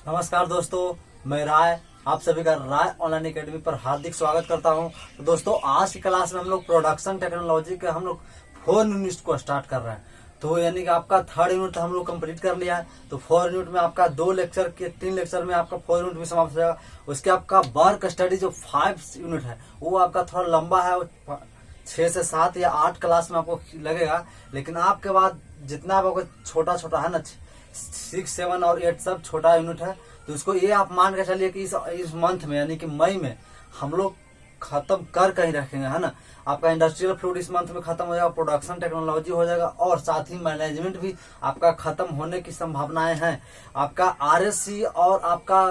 नमस्कार दोस्तों, मैं राय आप सभी का राय ऑनलाइन एकेडमी पर हार्दिक स्वागत करता हूं। तो दोस्तों, आज की क्लास में हम लोग प्रोडक्शन टेक्नोलॉजी के हम लोग 4 यूनिट को स्टार्ट कर रहे हैं। तो यानी कि आपका 3rd यूनिट हम लोग कंप्लीट कर लिया है। तो 4 यूनिट में आपका 3 लेक्चर में आपका 4 यूनिट भी समाप्त हो जाएगा। उसके आपका वर्क स्टडी जो 5 यूनिट है वो आपका थोड़ा लंबा है, 6 से 7 या 8 क्लास में आपको लगेगा। लेकिन आपके बाद जितना आपको छोटा छोटा है ना, 6, 7 और 8 सब छोटा यूनिट है। तो इसको ये आप मान के चलिए कि इस मंथ में यानी कि मई में हम लोग खत्म कर कहीं रखेंगे, है ना। आपका इंडस्ट्रियल फ्लूइड इस मंथ में खत्म हो जाएगा, प्रोडक्शन टेक्नोलॉजी हो जाएगा और साथ ही मैनेजमेंट भी आपका खत्म होने की संभावनाएं हैं। आपका आरएससी और आपका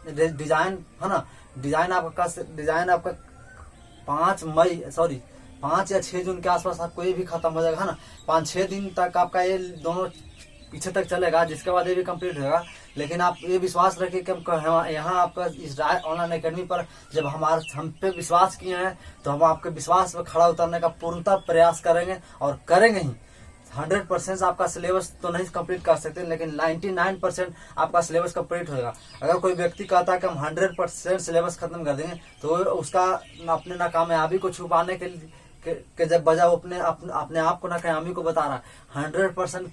डिजाइन है ना, डिजाइन आपका 5 या 6 जून के आसपास आपको ये भी खत्म हो जाएगा, है ना। 5-6 दिन तक आपका ये दोनों पीछे तक चलेगा, जिसके बाद ये भी कंप्लीट होगा। लेकिन आप ये विश्वास रखिए कि हम यहाँ आपका इस राय ऑनलाइन एकेडमी पर जब हम पे विश्वास किए हैं तो हम आपके विश्वास पर खड़ा उतरने का पूर्णतः प्रयास करेंगे और करेंगे ही। 100% आपका सिलेबस तो नहीं कंप्लीट कर सकते, लेकिन 99% आपका सिलेबस कंप्लीट होगा। अगर कोई व्यक्ति कहता है कि हम 100% सिलेबस खत्म कर देंगे तो उसका अपने नाकामयाबी को छुपाने के जब बजा वो अपने आप को नाकामयाबी को बता रहा है। 100%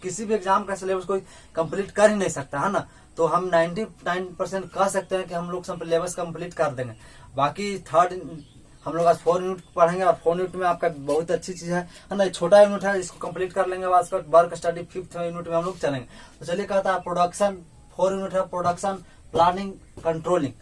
किसी भी एग्जाम का सिलेबस कोई कंप्लीट कर ही नहीं सकता, है ना। तो हम 99% कह सकते हैं कि हम लोग सिलेबस कंप्लीट कर देंगे। बाकी थर्ड हम लोग आज 4 यूनिट पढ़ेंगे और 4 यूनिट में आपका बहुत अच्छी चीज है ना। छोटा यूनिट है, इसको कंप्लीट कर लेंगे। बाद वर्क स्टडी 5th यूनिट में हम लोग चलेंगे। तो चलिए, कहता है प्रोडक्शन 4 यूनिट है, प्रोडक्शन प्लानिंग कंट्रोलिंग।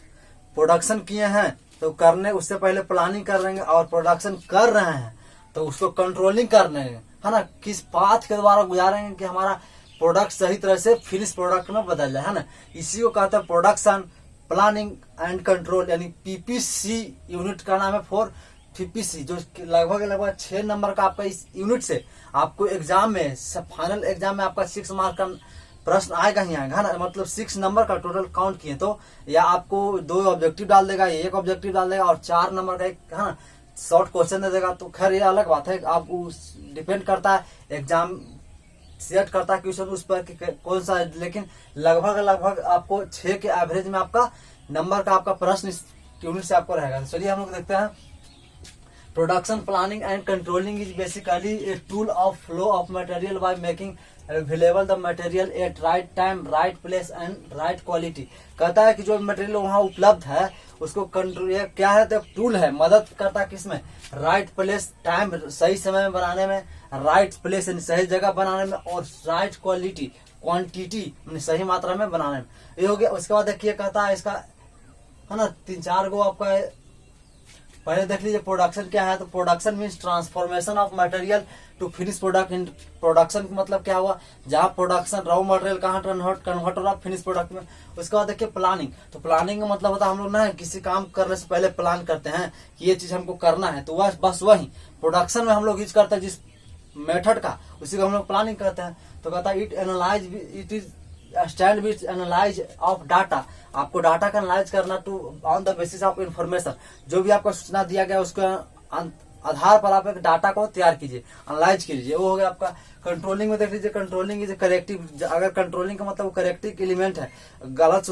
प्रोडक्शन किए हैं तो करने उससे पहले प्लानिंग कर लेंगे, और प्रोडक्शन कर रहे हैं तो उसको कंट्रोलिंग कर लेंगे, है ना। किस पाथ के द्वारा गुजारेंगे कि हमारा प्रोडक्ट सही तरह से फिनिश प्रोडक्ट में बदल जाए, है ना। इसी को कहते हैं प्रोडक्शन प्लानिंग एंड कंट्रोल, यानी पीपीसी यूनिट का नाम है। 4 पीपीसी जो लगभग 6 नंबर का आपका इस यूनिट से आपको एग्जाम में फाइनल एग्जाम में आपका 6 मार्क का प्रश्न आएगा ही आएगा, है ना। मतलब 6 नंबर का टोटल काउंट किए तो या आपको 2 ऑब्जेक्टिव डाल देगा, 1 ऑब्जेक्टिव डाल देगा और 4 नंबर का एक, है ना, शॉर्ट क्वेश्चन दे देगा। तो खैर ये अलग बात है, आपको डिपेंड करता है एग्जाम सेलेक्ट करता है क्वेश्चन उस पर कौन सा। लेकिन लगभग आपको 6 के एवरेज में आपका नंबर का आपका प्रश्न इस यूनिट से आपको रहेगा। तो चलिए हम लोग देखते हैं। Production planning and controlling is basically a tool of flow of material by making available the material at right time, right place and right quality. कहता है कि जो मटेरियल वहां उपलब्ध है उसको कंट्रोल, क्या है तो टूल है, मदद करता है किसमें, राइट प्लेस टाइम सही समय में बनाने में, राइट प्लेस यानी सही जगह बनाने में, और राइट क्वालिटी क्वांटिटी यानी सही मात्रा में बनाने में। ये हो गया। उसके बाद देखिए, कहता है इसका, है ना, 3-4 गो आपका पहले देख लीजिए प्रोडक्शन क्या है। तो production means transformation of material to finish product. इन प्रोडक्शन का मतलब क्या हुआ, जहाँ प्रोडक्शन रॉ मटेरियल कहाँ कन्वर्ट हो रहा है फिनिश प्रोडक्ट में। उसके बाद देखिए प्लानिंग। तो प्लानिंग का मतलब होता है हम लोग ना किसी काम करने से पहले प्लान करते हैं कि ये चीज हमको करना है। तो वह बस वही प्रोडक्शन में हम लोग यूज करते हैं जिस मेथड का, उसी को हम लोग प्लानिंग करते हैं। तो कहता है it is stand with analyse of data. आपको डाटा का एनालाइज करना to on the basis of information. जो भी आपको सूचना दिया गया उसके आधार पर आप एक डाटा को तैयार कीजिए, एनालाइज कीजिए। वो हो गया आपका। कंट्रोलिंग में देख लीजिए, कंट्रोलिंग इज करेक्टिव। अगर कंट्रोलिंग का मतलब करेक्टिव एलिमेंट है, गलत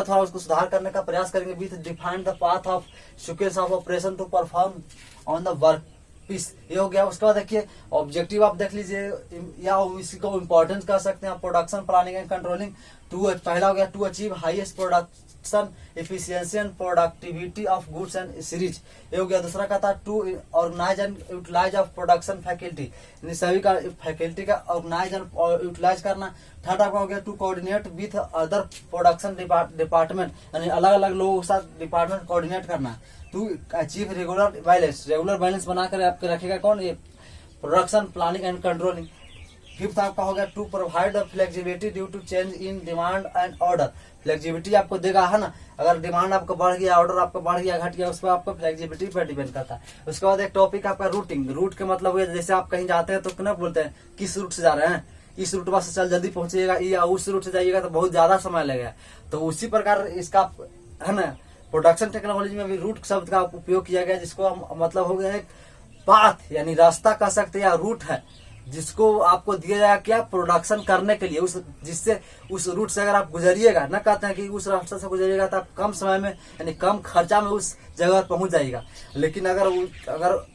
हुआ उसको सुधार करने का प्रयास करेंगे with defined the path of sequence of operation to perform on the work piece. ये हो गया। उसके बाद देखिए ऑब्जेक्टिव आप देख लीजिए, या इसी को इम्पोर्टेंस कर सकते हैं प्रोडक्शन प्लानिंग एंड कंट्रोलिंग। पहला हो गया to achieve highest production efficiency and productivity of goods and series. ये हो गया। दूसरा का था to organise and utilise of production faculty, यानी सभी का फैकल्टी का ऑर्गेनाइज एंड यूटिलाइज करना। थर्ड आपका हो गया to coordinate with other production department, यानी अलग अलग लोगों के साथ डिपार्टमेंट कोऑर्डिनेट करना। टू अचीव रेगुलर बैलेंस बनाकर आपके रखेगा कौन, ये production planning and controlling. Fifth आपका हो गया to provide the flexibility due to change in demand and order. Flexibility आपको देगा, है ना। अगर डिमांड आपका बढ़ गया, ऑर्डर आपका बढ़ गया, घट गया, उस पर आपको फ्लेक्सिबिलिटी पर डिपेंड करता है। उसके बाद एक टॉपिक आपका रूटिंग। रूट के मतलब हुआ जैसे आप कहीं जाते हैं तो क्या बोलते हैं, किस रूट से जा रहे हैं, इस रूट पर से चल जल्दी पहुंचिएगा, या उस रूट से जाइएगा तो बहुत ज्यादा समय लगेगा। तो उसी प्रकार इसका, है ना, प्रोडक्शन टेक्नोलॉजी में भी रूट शब्द का उपयोग किया गया, जिसको मतलब हो गया एक पाथ यानी रास्ता कह सकते हैं या रूट है। जिसको आपको दिया जाएगा क्या, प्रोडक्शन करने के लिए, उस जिससे उस रूट से अगर आप गुजरिएगा, न कहते हैं कि उस रास्ते से गुजरिएगा तो आप कम समय में यानी कम खर्चा में उस जगह पर पहुंच जाएगा। लेकिन अगर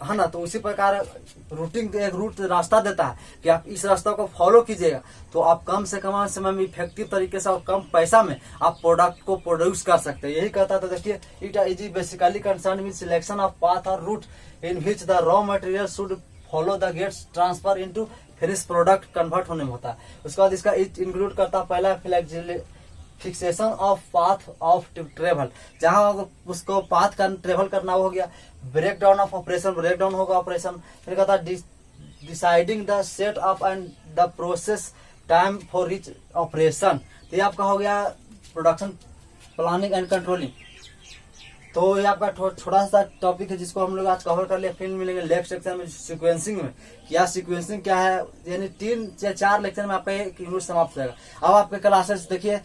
है ना, तो उसी प्रकार रूटिंग एक रूट रास्ता देता है कि आप इस रास्ता को फॉलो कीजिएगा, तो आप कम से कम समय में इफेक्टिव तरीके से और कम पैसा में आप प्रोडक्ट को प्रोड्यूस कर सकते हैं। यही कहता था, देखिए it is basically concern with selection of path और route in which the raw material should follow the gates transfer into finish product convert होने में होता है। उसके बाद इसका इंक्लूड करता है पहला fixation of path of travel, जहां उसको पाथ का ट्रेवल करना हो गया। Break down of operation, break down होगा ऑपरेशन। फिर कहता है deciding the set up and the process time for rich operation, ये आपका हो गया प्रोडक्शन प्लानिंग एंड कंट्रोलिंग। तो ये आपका थोड़ा सा टॉपिक है जिसको हम लोग आज कवर कर लिया। फिर मिलेंगे नेक्स्ट सेक्शन में सीक्वेंसिंग में, क्या सीक्वेंसिंग क्या है, यानी 3 या 4 लेक्चर में आपका एक यूनिट समाप्त हो जाएगा। अब आपके क्लासेस देखिए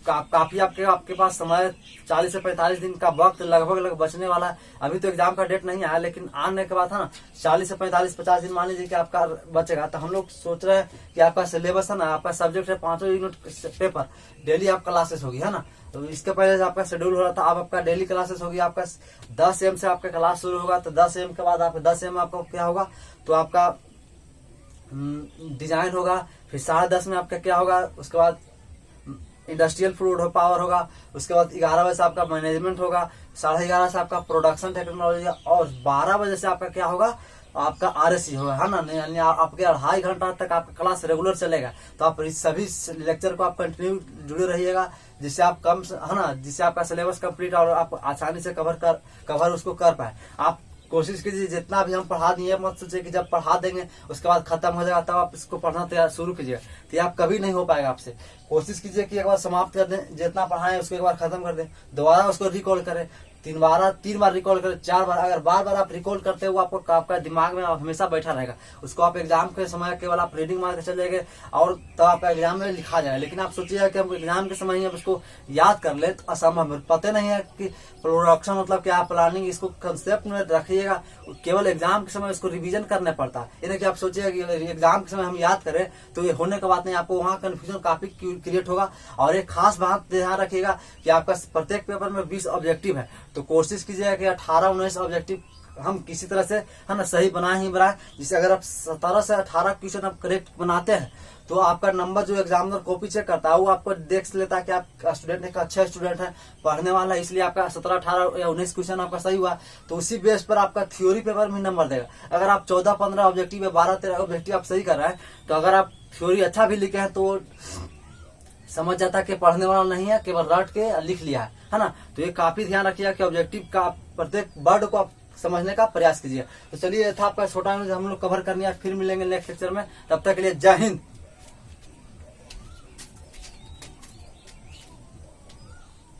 काफी आपके पास समय 40 से 45 दिन का वक्त लगभग बचने वाला है। अभी तो एग्जाम का डेट नहीं आया, लेकिन आने के बाद है ना 40 से 50 दिन मान लीजिए कि आपका बचेगा। तो हम लोग सोच रहे हैं कि आपका सिलेबस है ना, आपका सब्जेक्ट है 5 यूनिट पेपर, डेली आप क्लासेस होगी, है ना। तो इसके पहले से आपका शेड्यूल हो रहा था, अब आपका डेली क्लासेस होगी। आपका 10 AM से आपका क्लास शुरू होगा, तो 10 AM के बाद आपका 10 AM आपका क्या होगा, तो आपका डिजाइन होगा। फिर 10:30 में आपका क्या होगा, उसके बाद इंडस्ट्रियल फ्लूइड पावर होगा। उसके बाद 11 बजे से आपका मैनेजमेंट होगा, 11:30 से आपका प्रोडक्शन टेक्नोलॉजी, और 12 बजे से आपका क्या होगा, आपका RSC होगा, है ना। यानी आपके 2.5 घंटा तक आपका क्लास रेगुलर चलेगा। तो आप सभी लेक्चर को आप कंटिन्यू जुड़े रहिएगा, जिससे आप कम है ना, जिससे आपका सिलेबस कंप्लीट और आप आसानी से कवर उसको कर पाए। आप कोशिश कीजिए जितना भी हम पढ़ा दिए, मत सोचिए कि जब पढ़ा देंगे उसके बाद खत्म हो जाएगा तब आप इसको पढ़ना तैयार शुरू कीजिएगा, तो ये आप कभी नहीं हो पाएगा आपसे। कोशिश कीजिए कि एक बार समाप्त कर दें, जितना पढ़ाएं उसको एक बार खत्म कर दें, दोबारा उसको रिकॉल करें, 3 बार रिकॉल करें, 4 बार। अगर बार आप रिकॉल करते हो आपको आपका दिमाग में हमेशा बैठा रहेगा, उसको आप एग्जाम के समय केवल आप रीडिंग मार के चले जाएंगे और तब आपका एग्जाम में लिखा जाएगा। लेकिन आप सोचिएगा कि हम एग्जाम के समय ही हम उसको याद कर ले, तो असंभव है। पता नहीं है कि प्रोडक्शन मतलब क्या, प्लानिंग, इसको कंसेप्ट में रखिएगा। केवल एग्जाम के समय उसको रिवीजन करना पड़ता है। यानी कि आप सोचिएगा कि एग्जाम के समय हम याद करें तो ये होने का बात नहीं, आपको वहाँ कंफ्यूजन काफी क्रिएट होगा। और एक खास बात ध्यान रखिएगा कि आपका प्रत्येक पेपर में 20 ऑब्जेक्टिव है, तो कोशिश कीजिएगा कि 18-19 ऑब्जेक्टिव हम किसी तरह से है ना सही बनाए। जिससे अगर आप 17 से 18 क्वेश्चन आप करेक्ट बनाते हैं तो आपका नंबर जो एग्जामिनर कॉपी चेक करता है वो आपको देख लेता है कि आप स्टूडेंट है, अच्छा स्टूडेंट है, पढ़ने वाला है, इसलिए आपका 17, 18 या 19 क्वेश्चन आपका सही हुआ। तो उसी बेस पर आपका थ्योरी पेपर में नंबर देगा। अगर आप 14-15 ऑब्जेक्टिव या 12-13 ऑब्जेक्टिव आप सही कर रहे हैं, तो अगर आप थ्योरी अच्छा भी लिखे हैं तो समझ जाता कि पढ़ने वाला नहीं है, केवल रट के लिख लिया है ना। तो ये काफी ध्यान रखिएगा कि ऑब्जेक्टिव का प्रत्येक वर्ड को आप समझने का प्रयास कीजिए। तो चलिए, था आपका छोटा न्यूज हम लोग कवर करने, फिर मिलेंगे नेक्स्ट लेक्चर में। तब तक के लिए जय हिंद।